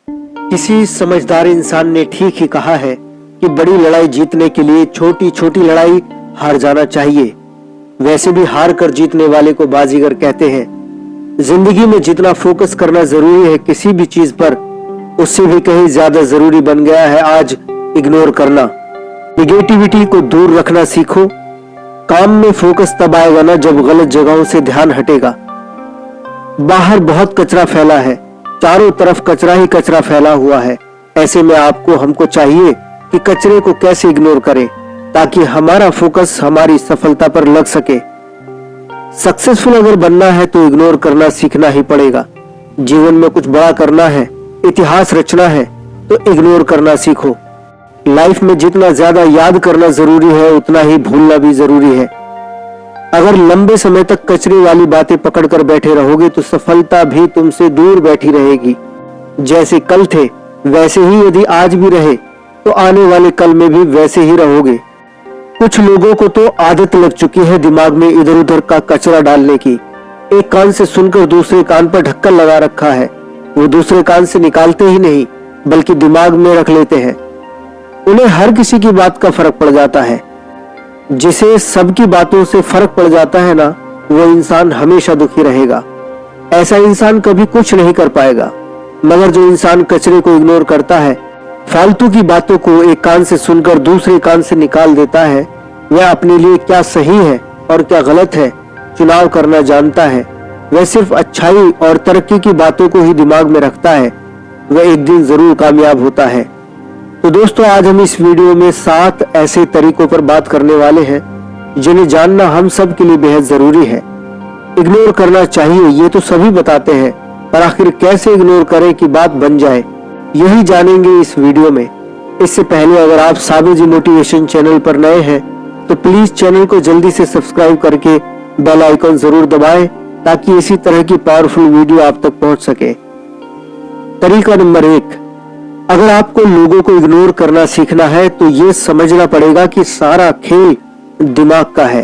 किसी समझदार इंसान ने ठीक ही कहा है कि बड़ी लड़ाई जीतने के लिए छोटी छोटी लड़ाई हार जाना चाहिए। वैसे भी हार कर जीतने वाले को बाजीगर कहते हैं। जिंदगी में जितना फोकस करना जरूरी है किसी भी चीज पर, उससे भी कहीं ज्यादा जरूरी बन गया है आज इग्नोर करना। निगेटिविटी को दूर रखना सीखो। काम में फोकस तब आएगा ना जब गलत जगहों से ध्यान हटेगा। बाहर बहुत कचरा फैला है, चारों तरफ कचरा ही कचरा फैला हुआ है। ऐसे में हमको चाहिए कि कचरे को कैसे इग्नोर करें ताकि हमारा फोकस हमारी सफलता पर लग सके। सक्सेसफुल अगर बनना है तो इग्नोर करना सीखना ही पड़ेगा। जीवन में कुछ बड़ा करना है, इतिहास रचना है तो इग्नोर करना सीखो। लाइफ में जितना ज्यादा याद करना जरूरी है उतना ही भूलना भी जरूरी है। अगर लंबे समय तक कचरे वाली बातें पकड़कर बैठे रहोगे तो सफलता भी तुमसे दूर बैठी रहेगी। जैसे कल थे वैसे ही यदि आज भी रहे तो आने वाले कल में भी वैसे ही रहोगे। कुछ लोगों को तो आदत लग चुकी है दिमाग में इधर उधर का कचरा डालने की। एक कान से सुनकर दूसरे कान पर ढक्कन लगा रखा है, वो दूसरे कान से निकालते ही नहीं बल्कि दिमाग में रख लेते हैं। उन्हें हर किसी की बात का फर्क पड़ जाता है। जिसे सबकी बातों से फर्क पड़ जाता है ना, वो इंसान हमेशा दुखी रहेगा। ऐसा इंसान कभी कुछ नहीं कर पाएगा। मगर जो इंसान कचरे को इग्नोर करता है, फालतू की बातों को एक कान से सुनकर दूसरे कान से निकाल देता है, वह अपने लिए क्या सही है और क्या गलत है चुनाव करना जानता है। वह सिर्फ अच्छाई और तरक्की की बातों को ही दिमाग में रखता है। वह एक दिन जरूर कामयाब होता है। तो दोस्तों, आज हम इस वीडियो में 7 ऐसे तरीकों पर बात करने वाले हैं जिन्हें जानना हम सब के लिए बेहद जरूरी है। इग्नोर करना चाहिए ये तो सभी बताते हैं, पर आखिर कैसे इग्नोर करें कि बात बन जाए, यही जानेंगे इस वीडियो में। इससे पहले अगर आप साबिर जी मोटिवेशन चैनल पर नए हैं तो प्लीज चैनल को जल्दी से सब्सक्राइब करके बेल आइकन जरूर दबाएं ताकि इसी तरह की पावरफुल वीडियो आप तक पहुंच सके। तरीका नंबर 1, अगर आपको लोगों को इग्नोर करना सीखना है तो ये समझना पड़ेगा कि सारा खेल दिमाग का है।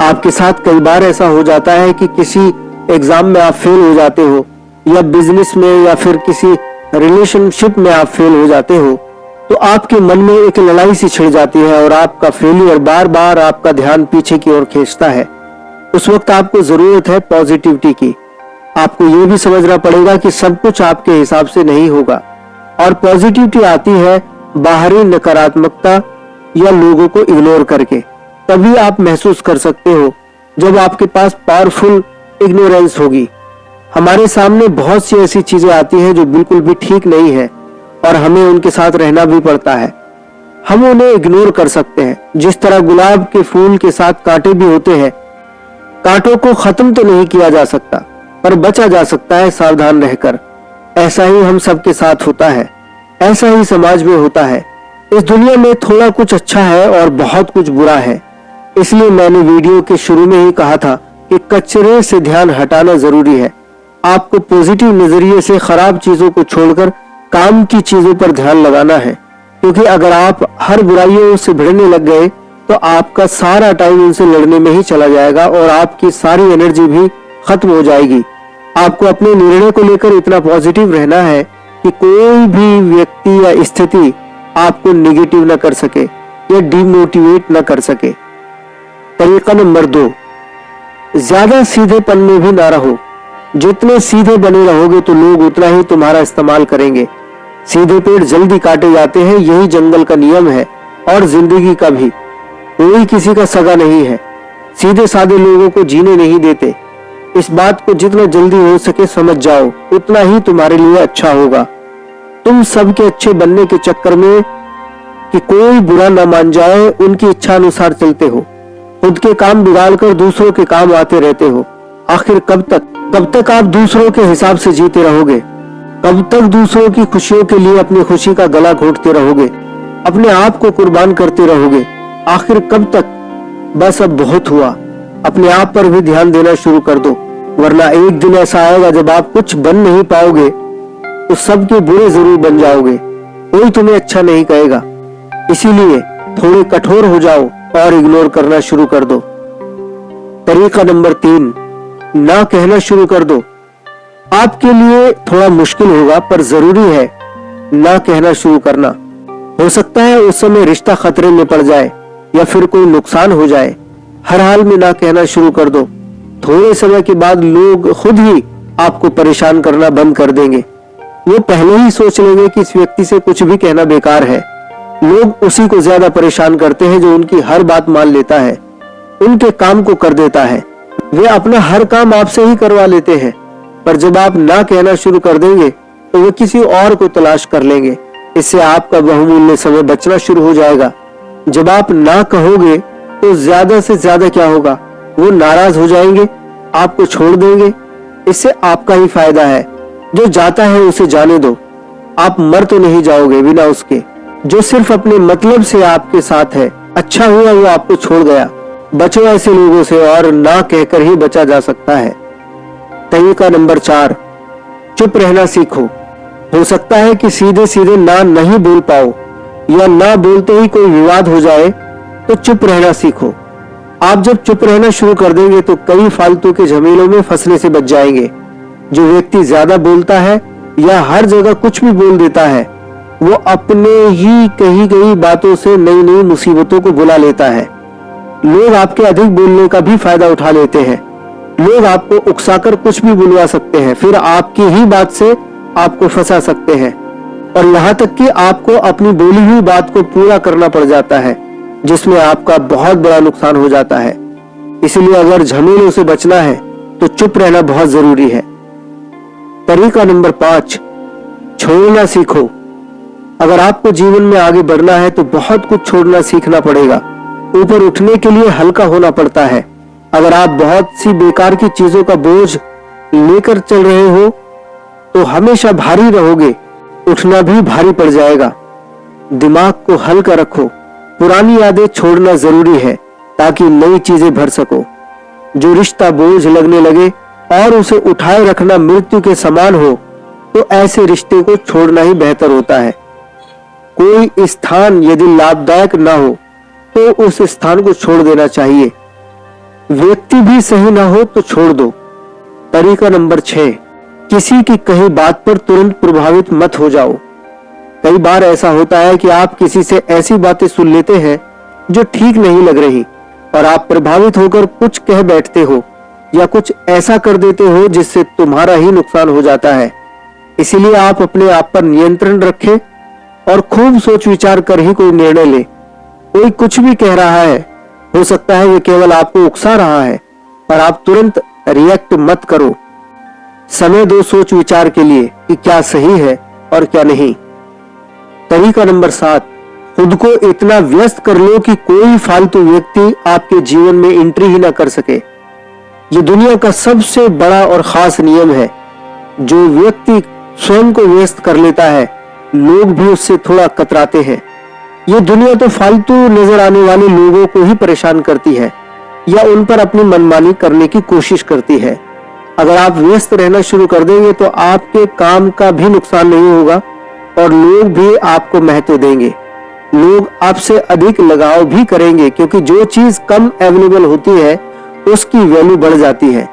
आपके साथ कई बार ऐसा हो जाता है कि किसी एग्जाम में आप फेल हो जाते हो, या बिजनेस में या फिर किसी रिलेशनशिप में आप फेल हो जाते हो, तो आपके मन में एक लड़ाई सी छिड़ जाती है और आपका फेलियर बार बार आपका ध्यान पीछे की ओर खींचता है। उस वक्त आपको जरूरत है पॉजिटिविटी की। आपको यह भी समझना पड़ेगा कि सब कुछ आपके हिसाब से नहीं होगा, और पॉजिटिविटी आती है बाहरी नकारात्मकता या लोगों को इग्नोर करके। तभी आप महसूस कर सकते हो जब आपके पास पावरफुल इग्नोरेंस होगी। हमारे सामने बहुत सी ऐसी चीजें आती हैं जो बिल्कुल भी ठीक नहीं है और हमें उनके साथ रहना भी पड़ता है। हम उन्हें इग्नोर कर सकते हैं। जिस तरह गुलाब के फूल के साथ कांटे भी होते हैं, कांटों को खत्म तो नहीं किया जा सकता पर बचा जा सकता है सावधान रहकर। ऐसा ही हम सबके साथ होता है, ऐसा ही समाज में होता है। इस दुनिया में थोड़ा कुछ अच्छा है और बहुत कुछ बुरा है। इसलिए मैंने वीडियो के शुरू में ही कहा था कि कचरे से ध्यान हटाना जरूरी है। आपको पॉजिटिव नजरिए से खराब चीजों को छोड़कर काम की चीजों पर ध्यान लगाना है, क्योंकि अगर आप हर बुराइयों से भिड़ने लग गए तो आपका सारा टाइम उनसे लड़ने में ही चला जाएगा और आपकी सारी एनर्जी भी खत्म हो जाएगी। आपको अपने निर्णय को लेकर इतना पॉजिटिव रहना है कि कोई भी व्यक्ति या स्थिति आपको नेगेटिव न कर सके या डिमोटिवेट न कर सके। तरीका नंबर 2, ज्यादा सीधेपन में भी ना रहो। जितने सीधे बने रहोगे तो लोग उतना ही तुम्हारा इस्तेमाल करेंगे। सीधे पेड़ जल्दी काटे जाते हैं, यही जंगल का नियम है और जिंदगी का भी। कोई किसी का सगा नहीं है। सीधे साधे लोगों को जीने नहीं देते। इस बात को जितना जल्दी हो सके समझ जाओ, उतना ही तुम्हारे लिए अच्छा होगा। तुम सबके अच्छे बनने के चक्कर में कि कोई बुरा ना मान जाए, उनकी इच्छा अनुसार चलते हो। खुद के काम बिगाड़कर दूसरों के काम आते रहते हो। आखिर कब तक आप दूसरों के हिसाब से जीते रहोगे? कब तक दूसरों की खुशियों के लिए अपनी खुशी का गला घोटते रहोगे, अपने आप को कुर्बान करते रहोगे? आखिर कब तक? बस अब बहुत हुआ। अपने आप पर भी ध्यान देना शुरू कर दो, वरना एक दिन ऐसा आएगा जब आप कुछ बन नहीं पाओगे तो सबके बुरे जरूर बन जाओगे। कोई तुम्हें अच्छा नहीं कहेगा। इसीलिए थोड़े कठोर हो जाओ और इग्नोर करना शुरू कर दो। तरीका नंबर 3, ना कहना शुरू कर दो। आपके लिए थोड़ा मुश्किल होगा पर जरूरी है ना कहना शुरू करना। हो सकता है उस समय रिश्ता खतरे में पड़ जाए या फिर कोई नुकसान हो जाए। हर हाल में ना कहना शुरू कर दो। थोड़े समय के बाद लोग खुद ही आपको परेशान करना बंद कर देंगे। वो पहले ही सोच लेंगे कि इस व्यक्ति से कुछ भी कहना बेकार है। लोग उसी को ज्यादा परेशान करते हैं जो उनकी हर बात मान लेता है, उनके काम को कर देता है। वे अपना हर काम आपसे ही करवा लेते हैं, पर जब आप ना कहना शुरू कर देंगे तो वे किसी और को तलाश कर लेंगे। इससे आपका बहुमूल्य समय बचना शुरू हो जाएगा। जब आप ना कहोगे तो ज्यादा से ज्यादा क्या होगा, वो नाराज हो जाएंगे, आपको छोड़ देंगे। इससे आपका ही फायदा है। जो जाता है उसे जाने दो। आप मर तो नहीं जाओगे बिना उसके। जो सिर्फ अपने मतलब से आपके साथ है, अच्छा हुआ वो आपको छोड़ गया। बचो ऐसे लोगों से, और ना कहकर ही बचा जा सकता है। तरीका नंबर 4, चुप रहना सीखो। हो सकता है कि सीधे सीधे ना नहीं बोल पाओ, या ना बोलते ही कोई विवाद हो जाए, तो चुप रहना सीखो। आप जब चुप रहना शुरू कर देंगे तो कई फालतू के झमेलों में फंसने से बच जाएंगे। जो व्यक्ति ज्यादा बोलता है या हर जगह कुछ भी बोल देता है, वो अपने ही कही गई बातों से नई नई मुसीबतों को बुला लेता है। लोग आपके अधिक बोलने का भी फायदा उठा लेते हैं। लोग आपको उकसाकर कुछ भी बुलवा सकते हैं, फिर आपकी ही बात से आपको फंसा सकते हैं, और यहाँ तक कि आपको अपनी बोली हुई बात को पूरा करना पड़ जाता है, जिसमें आपका बहुत बड़ा नुकसान हो जाता है। इसलिए अगर झमेलों से बचना है तो चुप रहना बहुत जरूरी है। तरीका नंबर 5, छोड़ना सीखो। अगर आपको जीवन में आगे बढ़ना है तो बहुत कुछ छोड़ना सीखना पड़ेगा। ऊपर उठने के लिए हल्का होना पड़ता है। अगर आप बहुत सी बेकार की चीजों का बोझ लेकर चल रहे हो तो हमेशा भारी रहोगे, उठना भी भारी पड़ जाएगा। दिमाग को हल्का रखो। पुरानी यादें छोड़ना जरूरी है ताकि नई चीजें भर सको। जो रिश्ता बोझ लगने लगे और उसे उठाए रखना मृत्यु के समान हो, तो ऐसे रिश्ते को छोड़ना ही बेहतर होता है। कोई स्थान यदि लाभदायक ना हो तो उस स्थान को छोड़ देना चाहिए। व्यक्ति भी सही ना हो तो छोड़ दो। तरीका नंबर 6, किसी की कही बात पर तुरंत प्रभावित मत हो जाओ। कई बार ऐसा होता है कि आप किसी से ऐसी बातें सुन लेते हैं जो ठीक नहीं लग रही, और आप प्रभावित होकर कुछ कह बैठते हो या कुछ ऐसा कर देते हो जिससे तुम्हारा ही नुकसान हो जाता है। इसीलिए आप अपने आप पर नियंत्रण रखें और खूब सोच विचार कर ही कोई निर्णय ले। कोई कुछ भी कह रहा है, हो सकता है ये केवल आपको उकसा रहा है, पर आप तुरंत रिएक्ट मत करो। समय दो सोच विचार के लिए कि क्या सही है और क्या नहीं। तरीका नंबर 7, खुद को इतना व्यस्त कर लो कि कोई फालतू व्यक्ति आपके जीवन में एंट्री ही ना कर सके। ये दुनिया का सबसे बड़ा और खास नियम है। जो व्यक्ति स्वयं को व्यस्त कर लेता है, लोग भी उससे थोड़ा कतराते हैं। ये दुनिया तो फालतू नजर आने वाले लोगों को ही परेशान करती है या उन पर अपनी मनमानी करने की कोशिश करती है। अगर आप व्यस्त रहना शुरू कर देंगे तो आपके काम का भी नुकसान नहीं होगा और लोग भी आपको महत्व देंगे। लोग आपसे अधिक लगाव भी करेंगे, क्योंकि जो चीज कम अवेलेबल होती है उसकी वैल्यू बढ़ जाती है।